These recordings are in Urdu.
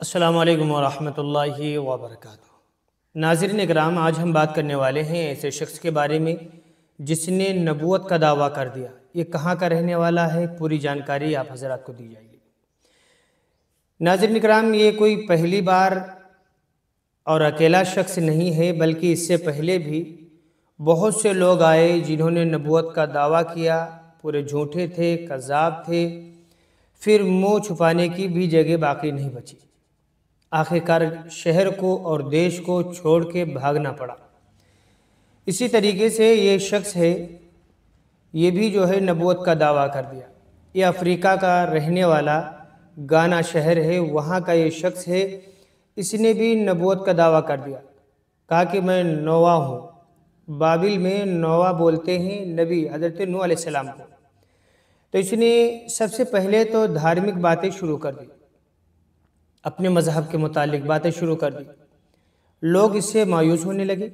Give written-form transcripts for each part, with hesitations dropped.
السلام علیکم ورحمۃ اللہ وبرکاتہ۔ ناظرین اکرام، آج ہم بات کرنے والے ہیں ایسے شخص کے بارے میں جس نے نبوت کا دعویٰ کر دیا۔ یہ کہاں کا رہنے والا ہے، پوری جانکاری آپ حضرات کو دی جائے گی۔ ناظرین اکرام، یہ کوئی پہلی بار اور اکیلا شخص نہیں ہے، بلکہ اس سے پہلے بھی بہت سے لوگ آئے جنہوں نے نبوت کا دعویٰ کیا، پورے جھوٹے تھے، کذاب تھے، پھر منہ چھپانے کی بھی جگہ باقی نہیں بچی۔ آخرکار شہر کو اور دیش کو چھوڑ کے بھاگنا پڑا۔ اسی طریقے سے یہ شخص ہے، یہ بھی جو ہے نبوت کا دعویٰ کر دیا۔ یہ افریقہ کا رہنے والا گانا شہر ہے، وہاں کا یہ شخص ہے۔ اس نے بھی نبوت کا دعویٰ کر دیا، کہا کہ میں نوح ہوں۔ بابل میں نوح بولتے ہیں نبی حضرت نوح علیہ السلام کو۔ تو اس نے سب سے پہلے تو دھارمک باتیں شروع کر دی، اپنے مذہب کے متعلق باتیں شروع کر دی۔ لوگ اس سے مایوس ہونے لگے۔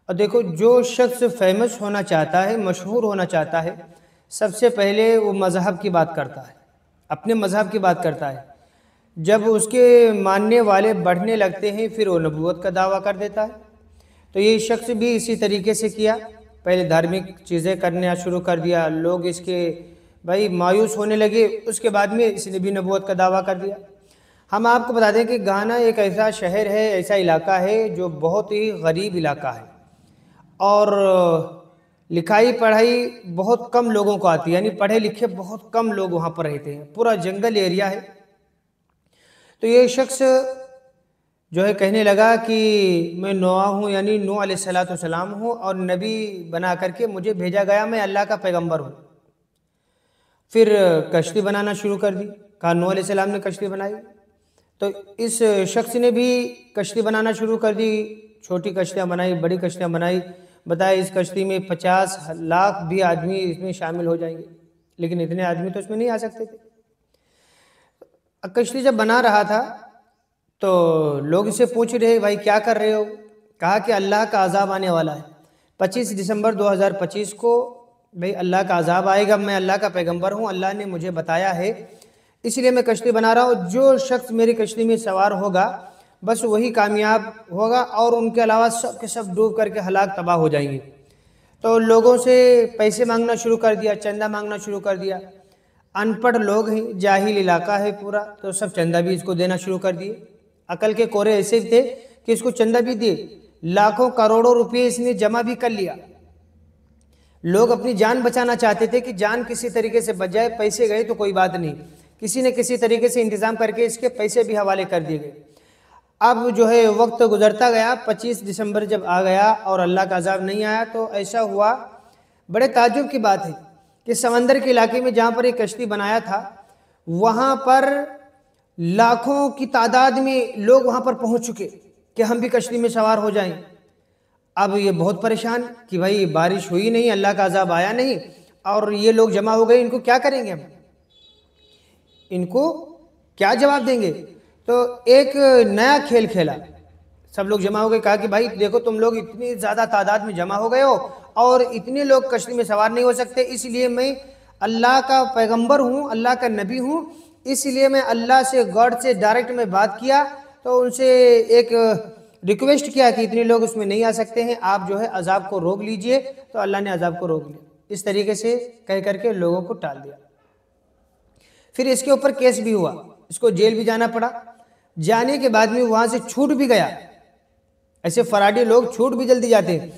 اور دیکھو، جو شخص فیمس ہونا چاہتا ہے، مشہور ہونا چاہتا ہے، سب سے پہلے وہ مذہب کی بات کرتا ہے، اپنے مذہب کی بات کرتا ہے۔ جب اس کے ماننے والے بڑھنے لگتے ہیں، پھر وہ نبوت کا دعویٰ کر دیتا ہے۔ تو یہ شخص بھی اسی طریقے سے کیا، پہلے دھارمک چیزیں کرنا شروع کر دیا، لوگ اس کے مایوس ہونے لگے۔ اس کے بعد میں اس نے بھی نبوت کا دعویٰ کر دیا۔ ہم آپ کو بتا دیں کہ گانا ایک ایسا شہر ہے، ایسا علاقہ ہے جو بہت ہی غریب علاقہ ہے، اور لکھائی پڑھائی بہت کم لوگوں کو آتی ہے، یعنی پڑھے لکھے بہت کم لوگ وہاں پر رہتے ہیں، پورا جنگل ایریا ہے۔ تو یہ شخص جو ہے کہنے لگا کہ میں نوح ہوں، یعنی نوح علیہ السلام ہوں، اور نبی بنا کر کے مجھے بھیجا گیا، میں اللہ کا پیغمبر ہوں۔ پھر کشتی بنانا شروع کر دی، کہا نوح علیہ السلام نے کشتی بنائی۔ تو اس شخص نے بھی کشتی بنانا شروع کر دی، چھوٹی کشتیاں بنائی، بڑی کشتیاں بنائی۔ بتایا اس کشتی میں 50 لاکھ بھی آدمی اس میں شامل ہو جائیں گے، لیکن اتنے آدمی تو اس میں نہیں آ سکتے تھے۔ کشتی جب بنا رہا تھا تو لوگ اسے پوچھ رہے، بھائی کیا کر رہے ہو؟ کہا کہ اللہ کا عذاب آنے والا ہے، 25 دسمبر 2025 کو اللہ کا عذاب آئے گا، میں اللہ کا پیغمبر ہوں، اللہ نے مجھے بتایا ہے، اس لیے میں کشتی بنا رہا ہوں۔ جو شخص میری کشتی میں سوار ہوگا بس وہی کامیاب ہوگا، اور ان کے علاوہ سب کے سب ڈوب کر کے ہلاک تباہ ہو جائیں گے۔ تو لوگوں سے پیسے مانگنا شروع کر دیا، چندہ مانگنا شروع کر دیا۔ ان پڑھ لوگ ہیں، جاہل علاقہ ہے پورا، تو سب چندہ بھی اس کو دینا شروع کر دیے۔ عقل کے کورے ایسے تھے کہ اس کو چندہ بھی دیے، لاکھوں کروڑوں روپے اس نے جمع بھی کر لیا۔ لوگ اپنی جان بچانا چاہتے تھے کہ جان کسی طریقے سے بچ جائے، پیسے گئے تو کوئی بات نہیں، کسی نے کسی طریقے سے انتظام کر کے اس کے پیسے بھی حوالے کر دیے گئے۔ اب جو ہے وقت گزرتا گیا، 25 دسمبر جب آ گیا اور اللہ کا عذاب نہیں آیا، تو ایسا ہوا، بڑے تعجب کی بات ہے کہ سمندر کے علاقے میں جہاں پر ایک کشتی بنایا تھا، وہاں پر لاکھوں کی تعداد میں لوگ وہاں پر پہنچ چکے کہ ہم بھی کشتی میں سوار ہو جائیں۔ اب یہ بہت پریشان کہ بھائی بارش ہوئی نہیں، اللہ کا عذاب آیا نہیں، اور یہ لوگ جمع ہو گئے، ان کو کیا کریں گے ہم؟ ان کو کیا جواب دیں گے؟ تو ایک نیا کھیل کھیلا، سب لوگ جمع ہو گئے، کہا کہ بھائی دیکھو، تم لوگ اتنی زیادہ تعداد میں جمع ہو گئے ہو اور اتنے لوگ کشتی میں سوار نہیں ہو سکتے، اس لیے میں اللہ کا پیغمبر ہوں، اللہ کا نبی ہوں، اس لیے میں اللہ سے گاڈ سے ڈائریکٹ میں بات کیا، تو ان سے ایک ریکویسٹ کیا کہ اتنے لوگ اس میں نہیں آ سکتے ہیں، آپ جو ہے عذاب کو روک لیجئے۔ تو اللہ نے عذاب کو روک لیا، اس طریقے سے کہہ کر کے لوگوں کو ٹال دیا۔ پھر اس کے اوپر کیس بھی ہوا، اس کو جیل بھی جانا پڑا۔ جانے کے بعد میں وہاں سے چھوٹ بھی گیا، ایسے فراڈی لوگ چھوٹ بھی جلدی جاتے ہیں،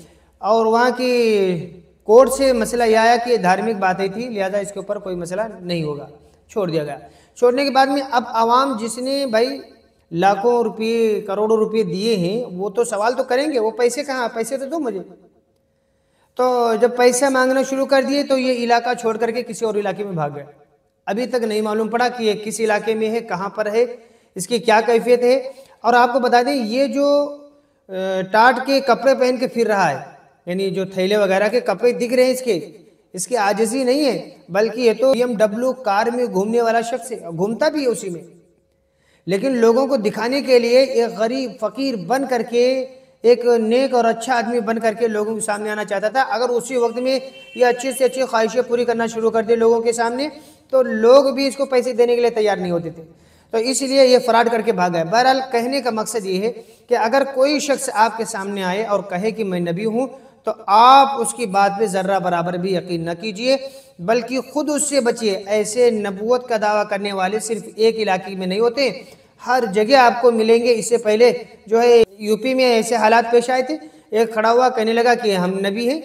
اور وہاں کی کورٹ سے مسئلہ یہ آیا کہ دھارمک باتیں تھی، لہذا اس کے اوپر کوئی مسئلہ نہیں ہوگا، چھوڑ دیا گیا۔ چھوڑنے کے بعد میں اب عوام جس نے لاکھوں روپے کروڑوں روپے دیے ہیں، وہ تو سوال تو کریں گے، وہ پیسے کہاں، پیسے تو دو مجھے۔ تو جب پیسہ مانگنا شروع کر دیے تو یہ علاقہ چھوڑ کر کے کسی اور علاقے میں بھاگ گئے۔ ابھی تک نہیں معلوم پڑا کہ یہ کس علاقے میں ہے، کہاں پر ہے، اس کی کیا کیفیت ہے۔ اور آپ کو بتا دیں، یہ جو ٹاٹ کے کپڑے پہن کے پھر رہا ہے، یعنی جو تھیلے وغیرہ کے کپڑے دکھ رہے ہیں، اس کے عاجزی نہیں ہے، بلکہ یہ تو BMW کار میں گھومنے والا شخص ہے، گھومتا بھی ہے اسی میں، لیکن لوگوں کو دکھانے کے لیے ایک غریب فقیر بن کر کے، ایک نیک اور اچھا آدمی بن کر کے لوگوں کے سامنے آنا چاہتا تھا۔ اگر اسی وقت میں یہ اچھی سے اچھی خواہشیں پوری کرنا شروع کر دے لوگوں کے سامنے، تو لوگ بھی اس کو پیسے دینے کے لیے تیار نہیں ہوتے تھے۔ تو اس لیے یہ فراڈ کر کے بھاگا ہے۔ بہرحال کہنے کا مقصد یہ ہے کہ اگر کوئی شخص آپ کے سامنے آئے اور کہے کہ میں نبی ہوں تو آپ اس کی بات پہ ذرہ برابر بھی یقین نہ کیجئے، بلکہ خود اس سے بچیے۔ ایسے نبوت کا دعویٰ کرنے والے صرف ایک علاقے میں نہیں ہوتے، ہر جگہ آپ کو ملیں گے۔ اس سے پہلے جو ہے یو پی میں ایسے حالات پیش آئے تھے، ایک کھڑا ہوا کہنے لگا کہ ہم نبی ہیں۔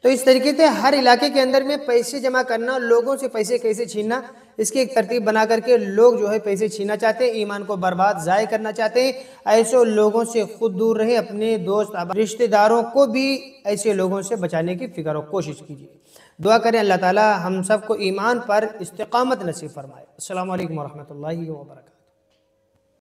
تو اس طریقے سے ہر علاقے کے اندر میں پیسے جمع کرنا، لوگوں سے پیسے کیسے چھیننا، اس کی ایک ترتیب بنا کر کے لوگ جو ہے پیسے چھیننا چاہتے ہیں، ایمان کو برباد ضائع کرنا چاہتے ہیں۔ ایسے لوگوں سے خود دور رہیں، اپنے دوست رشتہ داروں کو بھی ایسے لوگوں سے بچانے کی فکر و کوشش کیجیے۔ دعا کریں اللہ تعالی ہم سب کو ایمان پر استقامت نصیب فرمائے۔ السلام علیکم ورحمۃ اللہ وبرکاتہ۔